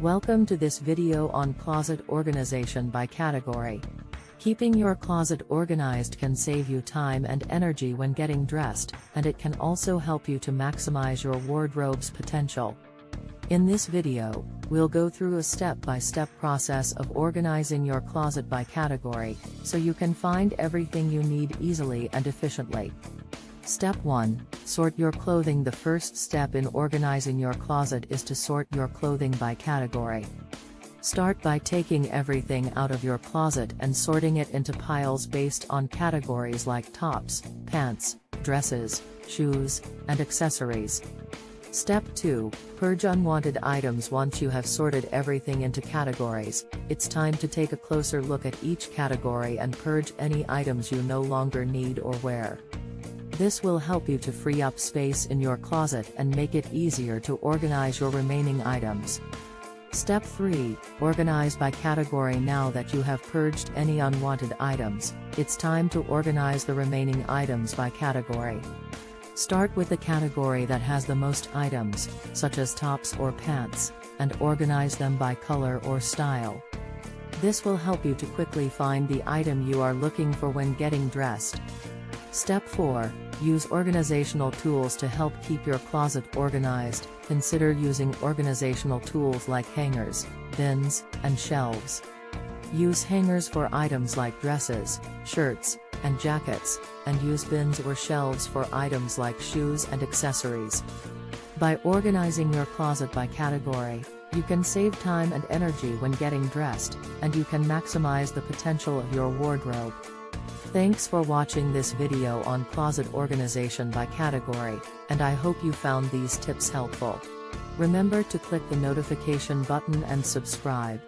Welcome to this video on closet organization by category. Keeping your closet organized can save you time and energy when getting dressed, and it can also help you to maximize your wardrobe's potential. In this video, we'll go through a step-by-step process of organizing your closet by category, so you can find everything you need easily and efficiently. Step 1. Sort your clothing. The first step in organizing your closet is to sort your clothing by category. Start by taking everything out of your closet and sorting it into piles based on categories like tops, pants, dresses, shoes, and accessories. Step 2. Purge unwanted items. Once you have sorted everything into categories, it's time to take a closer look at each category and purge any items you no longer need or wear. This will help you to free up space in your closet and make it easier to organize your remaining items. Step 3. Organize by category. Now that you have purged any unwanted items, it's time to organize the remaining items by category. Start with the category that has the most items, such as tops or pants, and organize them by color or style. This will help you to quickly find the item you are looking for when getting dressed. Step 4. Use organizational tools to help keep your closet organized. Consider using organizational tools like hangers, bins, and shelves. Use hangers for items like dresses, shirts, and jackets, and use bins or shelves for items like shoes and accessories. By organizing your closet by category, you can save time and energy when getting dressed, and you can maximize the potential of your wardrobe. Thanks for watching this video on closet organization by category, and I hope you found these tips helpful. Remember to click the notification button and subscribe.